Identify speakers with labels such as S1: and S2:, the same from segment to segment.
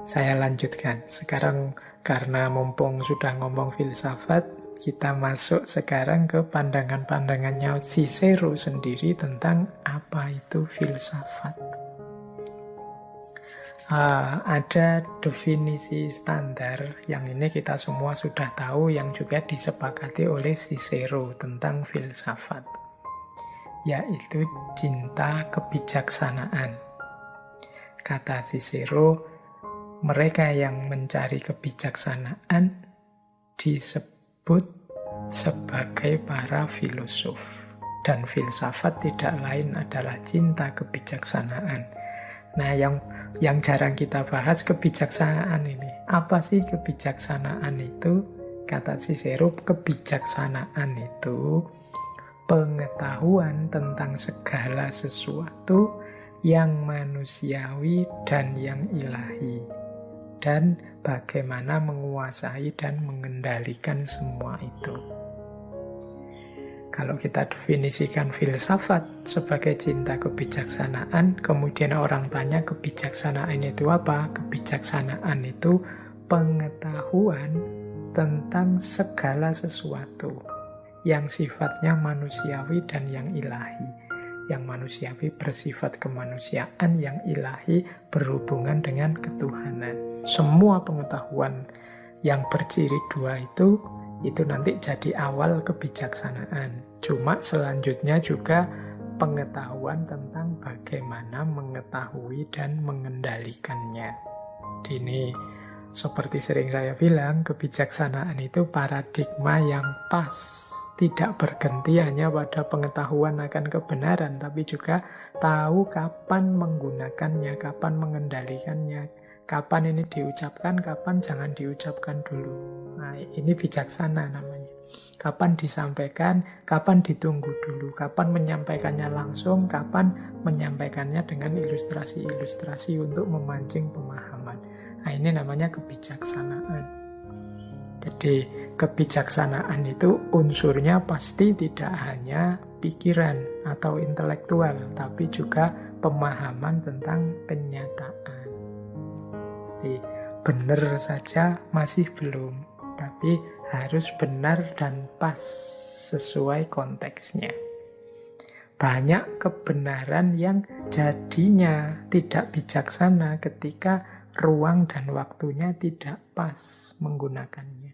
S1: Saya lanjutkan. Sekarang karena mumpung sudah ngomong filsafat, kita masuk sekarang ke pandangan-pandangannya Cicero sendiri tentang apa itu filsafat. Ada definisi standar yang ini kita semua sudah tahu, yang juga disepakati oleh Cicero tentang filsafat, yaitu cinta kebijaksanaan. Kata Cicero, mereka yang mencari kebijaksanaan disebut sebagai para filosof. Dan filsafat tidak lain adalah cinta kebijaksanaan. Nah, yang jarang kita bahas kebijaksanaan ini. Apa sih kebijaksanaan itu? Kata Cicero, kebijaksanaan itu pengetahuan tentang segala sesuatu yang manusiawi dan yang ilahi, dan bagaimana menguasai dan mengendalikan semua itu. Kalau kita definisikan filsafat sebagai cinta kebijaksanaan, kemudian orang tanya kebijaksanaan itu apa? Kebijaksanaan itu pengetahuan tentang segala sesuatu yang sifatnya manusiawi dan yang ilahi. Yang manusiawi bersifat kemanusiaan, yang ilahi berhubungan dengan ketuhanan. Semua pengetahuan yang berciri dua itu nanti jadi awal kebijaksanaan. Cuma selanjutnya juga pengetahuan tentang bagaimana mengetahui dan mengendalikannya. Ini seperti sering saya bilang, kebijaksanaan itu paradigma yang pas. Tidak berhenti hanya pada pengetahuan akan kebenaran, tapi juga tahu kapan menggunakannya, kapan mengendalikannya, kapan ini diucapkan, kapan jangan diucapkan dulu. Nah, ini bijaksana namanya. Kapan disampaikan, kapan ditunggu dulu, kapan menyampaikannya langsung, kapan menyampaikannya dengan ilustrasi-ilustrasi untuk memancing pemahaman. Nah, ini namanya kebijaksanaan. Jadi kebijaksanaan itu unsurnya pasti tidak hanya pikiran atau intelektual, tapi juga pemahaman tentang kenyataan. Jadi benar saja masih belum, tapi harus benar dan pas sesuai konteksnya. Banyak kebenaran yang jadinya tidak bijaksana ketika ruang dan waktunya tidak pas menggunakannya.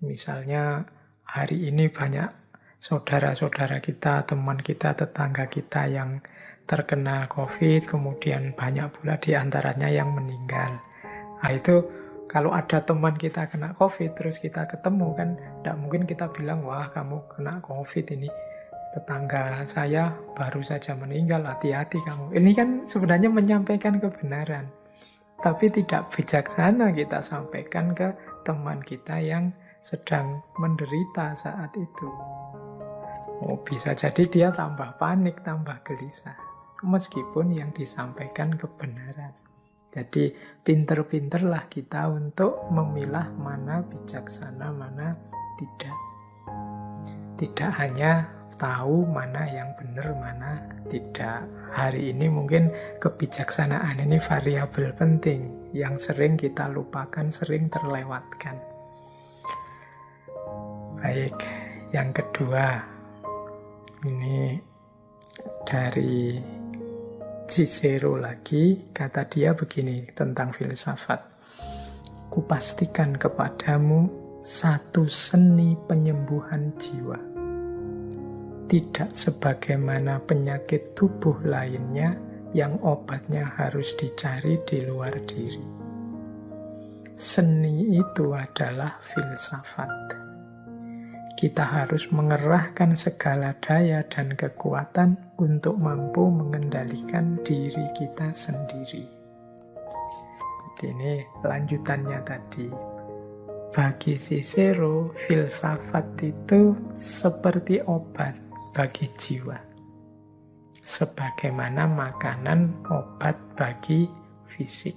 S1: Misalnya hari ini banyak saudara-saudara kita, teman kita, tetangga kita yang terkena COVID, kemudian banyak pula diantaranya yang meninggal. Nah itu kalau ada teman kita kena COVID, terus kita ketemu kan, tidak mungkin kita bilang, wah kamu kena COVID ini, tetangga saya baru saja meninggal, hati-hati kamu. Ini kan sebenarnya menyampaikan kebenaran, tapi tidak bijaksana kita sampaikan ke teman kita yang sedang menderita saat itu. Bisa jadi dia tambah panik, tambah gelisah, meskipun yang disampaikan kebenaran. Jadi pinter-pinterlah kita untuk memilah mana bijaksana, mana tidak. Tidak hanya tahu mana yang benar, mana tidak. Hari ini mungkin kebijaksanaan ini variabel penting yang sering kita lupakan, sering terlewatkan. Baik, yang kedua, ini dari Cicero lagi, kata dia begini tentang filsafat. Kupastikan kepadamu satu seni penyembuhan jiwa. Tidak sebagaimana penyakit tubuh lainnya yang obatnya harus dicari di luar diri. Seni itu adalah filsafat. Kita harus mengerahkan segala daya dan kekuatan untuk mampu mengendalikan diri kita sendiri. Jadi ini lanjutannya tadi. Bagi Cicero, filsafat itu seperti obat bagi jiwa. Sebagaimana makanan obat bagi fisik.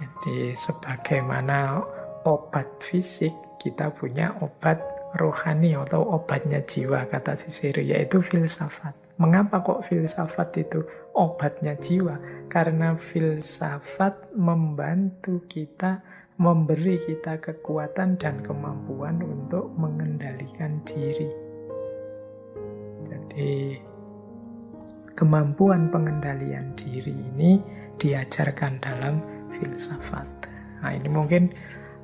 S1: Jadi sebagaimana obat fisik, kita punya obat rohani atau obatnya jiwa, kata Cicero, yaitu filsafat. Mengapa kok filsafat itu obatnya jiwa? Karena filsafat membantu kita, memberi kita kekuatan dan kemampuan untuk mengendalikan diri. Jadi, kemampuan pengendalian diri ini diajarkan dalam filsafat. Nah, ini mungkin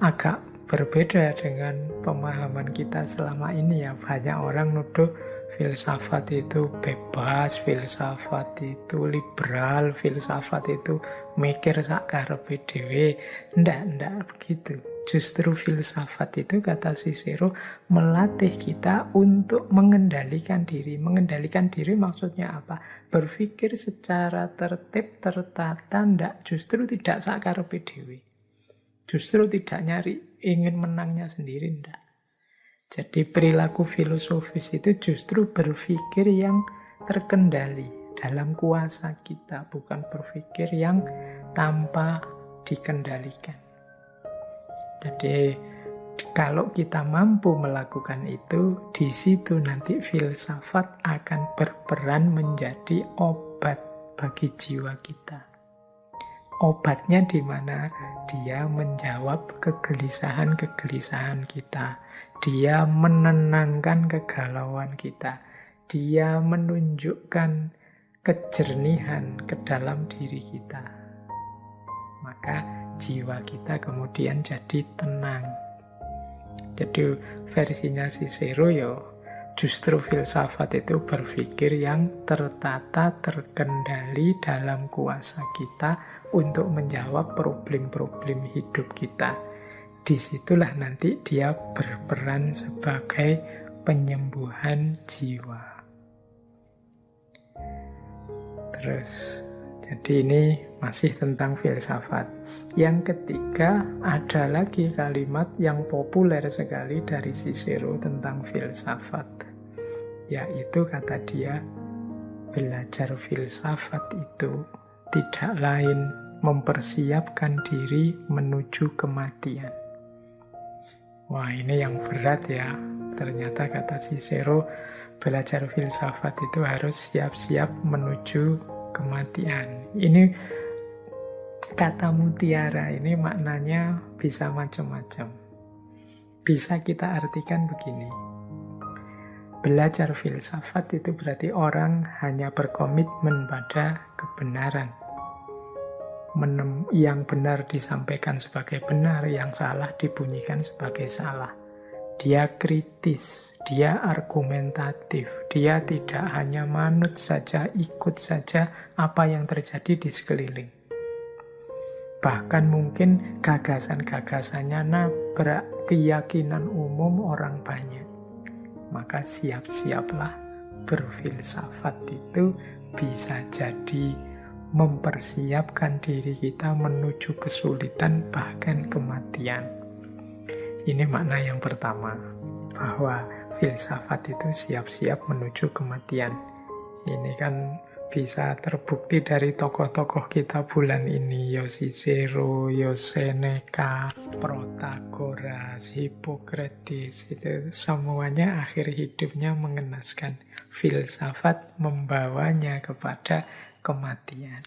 S1: agak berbeda dengan pemahaman kita selama ini ya. Banyak orang nuduh filsafat itu bebas, filsafat itu liberal, filsafat itu mikir sakarepe dhewe. Ndak begitu. Justru filsafat itu, kata Cicero, melatih kita untuk mengendalikan diri. Mengendalikan diri maksudnya apa? Berpikir secara tertib, tertata, justru tidak sakarepe dhewe. Justru tidak nyari ingin menangnya sendiri, ndak. Jadi perilaku filosofis itu justru berpikir yang terkendali dalam kuasa kita, bukan berpikir yang tanpa dikendalikan. Jadi kalau kita mampu melakukan itu, di situ nanti filsafat akan berperan menjadi obat bagi jiwa kita. Obatnya di mana? Dia menjawab kegelisahan-kegelisahan kita. Dia menenangkan kegalauan kita. Dia menunjukkan kejernihan ke dalam diri kita. Maka jiwa kita kemudian jadi tenang. Jadi versinya Cicero justru filsafat itu berpikir yang tertata, terkendali dalam kuasa kita untuk menjawab problem-problem hidup kita. Disitulah nanti dia berperan sebagai penyembuhan jiwa. Terus, jadi ini masih tentang filsafat. Yang ketiga, ada lagi kalimat yang populer sekali dari Cicero tentang filsafat. Yaitu, kata dia, belajar filsafat itu tidak lain mempersiapkan diri menuju kematian. Wah, ini yang berat ya. Ternyata kata Cicero, belajar filsafat itu harus siap-siap menuju kematian. Ini kata mutiara ini maknanya bisa macam-macam. Bisa kita artikan begini. Belajar filsafat itu berarti orang hanya berkomitmen pada kebenaran. Yang benar disampaikan sebagai benar, yang salah dibunyikan sebagai salah. Dia kritis, dia argumentatif, dia tidak hanya manut saja, ikut saja apa yang terjadi di sekeliling. Bahkan mungkin gagasan-gagasannya nabrak keyakinan umum orang banyak. Maka siap-siaplah, berfilsafat itu bisa jadi mempersiapkan diri kita menuju kesulitan bahkan kematian. Ini makna yang pertama, bahwa filsafat itu siap-siap menuju kematian. Ini kan bisa terbukti dari tokoh-tokoh kita bulan ini, Cicero, Seneca, Protagoras, Hippocrates, itu semuanya akhir hidupnya mengenaskan filsafat membawanya kepada kematian.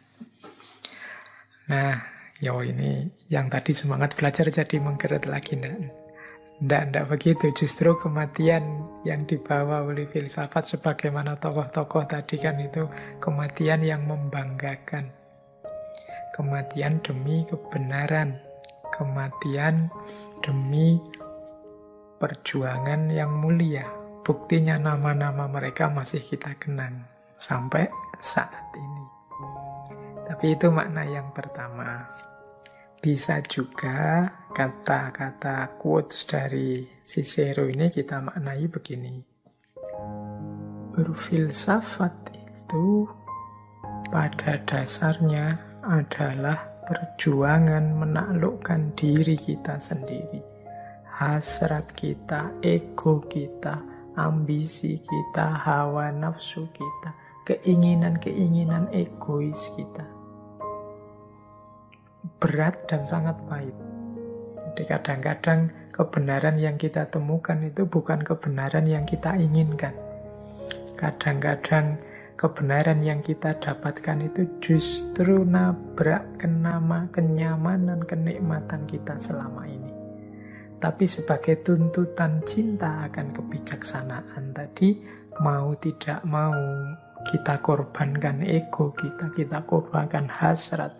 S1: Nah, ini yang tadi semangat belajar jadi menggeret lagi, Ndak begitu. Justru kematian yang dibawa oleh filsafat sebagaimana tokoh-tokoh tadi kan itu kematian yang membanggakan. Kematian demi kebenaran. Kematian demi perjuangan yang mulia. Buktinya nama-nama mereka masih kita kenang sampai saat ini. Tapi itu makna yang pertama. Bisa juga kata-kata quotes dari Cicero ini kita maknai begini. Berfilsafat itu pada dasarnya adalah perjuangan menaklukkan diri kita sendiri. Hasrat kita, ego kita, ambisi kita, hawa nafsu kita, keinginan-keinginan egois kita. Berat dan sangat pahit. Jadi kadang-kadang kebenaran yang kita temukan itu bukan kebenaran yang kita inginkan. Kadang-kadang kebenaran yang kita dapatkan itu justru nabrak kenyamanan, kenikmatan kita selama ini. Tapi sebagai tuntutan cinta akan kebijaksanaan tadi, mau tidak mau kita korbankan ego kita korbankan hasrat,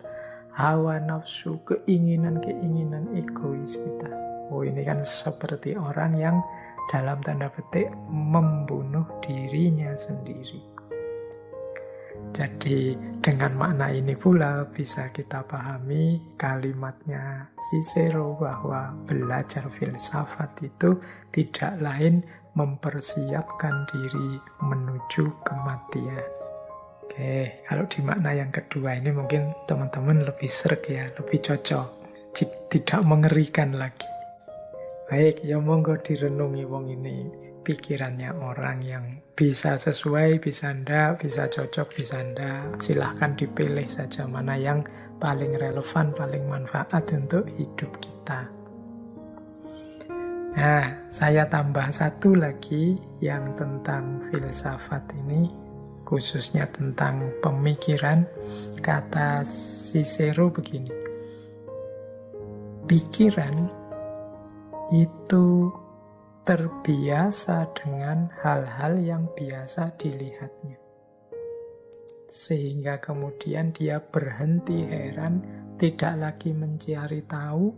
S1: hawa nafsu, keinginan-keinginan egois kita. Oh, ini kan seperti orang yang dalam tanda petik membunuh dirinya sendiri. Jadi dengan makna ini pula bisa kita pahami kalimatnya Cicero bahwa belajar filsafat itu tidak lain mempersiapkan diri menuju kematian. Oke, kalau di makna yang kedua ini mungkin teman-teman lebih sreg ya, lebih cocok, tidak mengerikan lagi. Baik, ya monggo direnungi wong ini. Pikirannya orang yang bisa sesuai, bisa ndak, bisa cocok, bisa ndak. Silahkan dipilih saja mana yang paling relevan, paling manfaat untuk hidup kita. Nah, saya tambah satu lagi yang tentang filsafat ini, khususnya tentang pemikiran. Kata Cicero begini, pikiran itu terbiasa dengan hal-hal yang biasa dilihatnya. Sehingga kemudian dia berhenti heran, tidak lagi mencari tahu,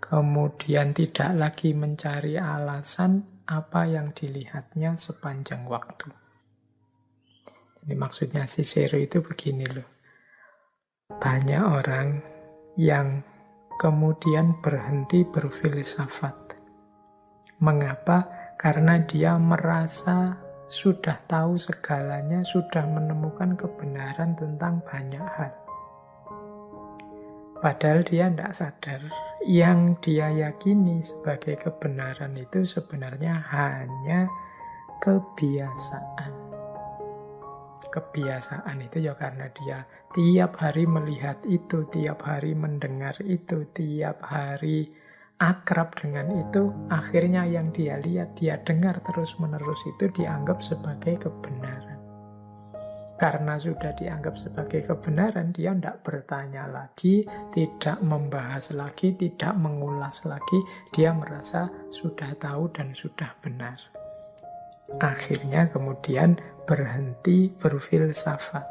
S1: kemudian tidak lagi mencari alasan apa yang dilihatnya sepanjang waktu. Jadi maksudnya Cicero itu begini loh. Banyak orang yang kemudian berhenti berfilsafat. Mengapa? Karena dia merasa sudah tahu segalanya, sudah menemukan kebenaran tentang banyak hal. Padahal dia tidak sadar, yang dia yakini sebagai kebenaran itu sebenarnya hanya kebiasaan. Kebiasaan itu ya karena dia tiap hari melihat itu, tiap hari mendengar itu, tiap hari akrab dengan itu, akhirnya yang dia lihat, dia dengar terus-menerus itu dianggap sebagai kebenaran. Karena sudah dianggap sebagai kebenaran, dia tidak bertanya lagi, tidak membahas lagi, tidak mengulas lagi. Dia merasa sudah tahu dan sudah benar. Akhirnya kemudian berhenti berfilsafat.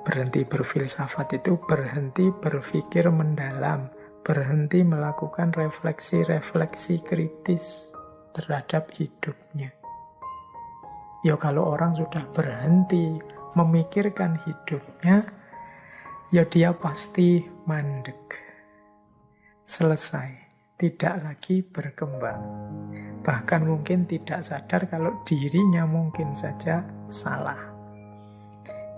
S1: Berhenti berfilsafat itu berhenti berpikir mendalam, berhenti melakukan refleksi-refleksi kritis terhadap hidupnya. Ya kalau orang sudah berhenti memikirkan hidupnya, ya dia pasti mandek. Selesai, tidak lagi berkembang. Bahkan mungkin tidak sadar kalau dirinya mungkin saja salah.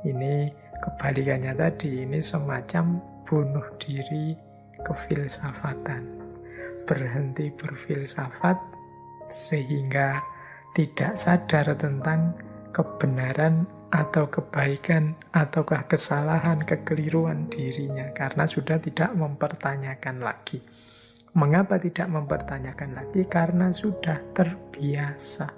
S1: Ini kebalikannya tadi, ini semacam bunuh diri kefilsafatan. Berhenti berfilsafat sehingga tidak sadar tentang kebenaran atau kebaikan ataukah kesalahan, kekeliruan dirinya karena sudah tidak mempertanyakan lagi. Mengapa tidak mempertanyakan lagi? Karena sudah terbiasa.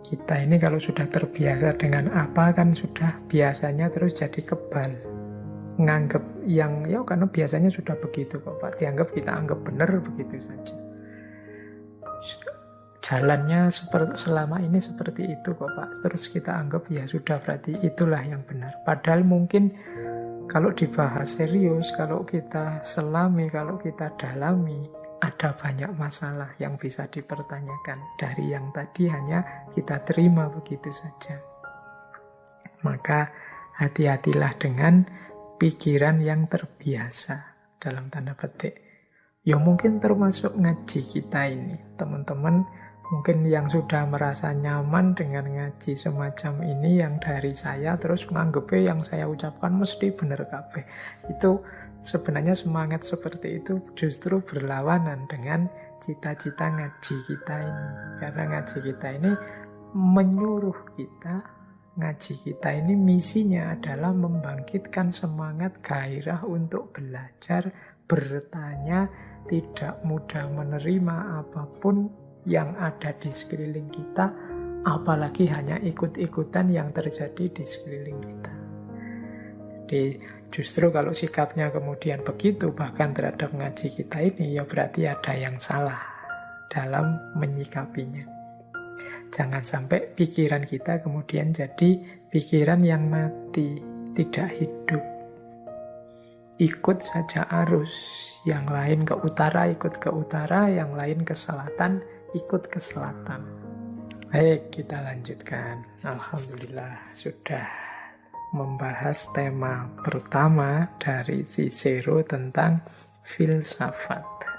S1: Kita ini kalau sudah terbiasa dengan apa kan sudah biasanya terus jadi kebal. Nganggap yang ya karena biasanya sudah begitu kok Pak, dianggap kita anggap benar begitu saja. Jalannya selama ini seperti itu kok Pak, terus kita anggap ya sudah berarti itulah yang benar. Padahal mungkin kalau dibahas serius, kalau kita selami, kalau kita dalami, ada banyak masalah yang bisa dipertanyakan. Dari yang tadi hanya kita terima begitu saja. Maka hati-hatilah dengan pikiran yang terbiasa dalam tanda petik. Ya mungkin termasuk ngaji kita ini. Teman-teman mungkin yang sudah merasa nyaman dengan ngaji semacam ini, yang dari saya terus menganggapnya yang saya ucapkan mesti benar kabeh. Itu sebenarnya semangat seperti itu justru berlawanan dengan cita-cita ngaji kita ini. Karena ngaji kita ini menyuruh kita, ngaji kita ini misinya adalah membangkitkan semangat gairah untuk belajar, bertanya, tidak mudah menerima apapun yang ada di sekeliling kita, apalagi hanya ikut-ikutan yang terjadi di sekeliling kita. Jadi justru kalau sikapnya kemudian begitu, bahkan terhadap ngaji kita ini, ya berarti ada yang salah dalam menyikapinya. Jangan sampai pikiran kita kemudian jadi pikiran yang mati, tidak hidup. Ikut saja arus, yang lain ke utara ikut ke utara, yang lain ke selatan ikut ke selatan. Baik, kita lanjutkan. Alhamdulillah sudah membahas tema pertama dari Cicero tentang filsafat.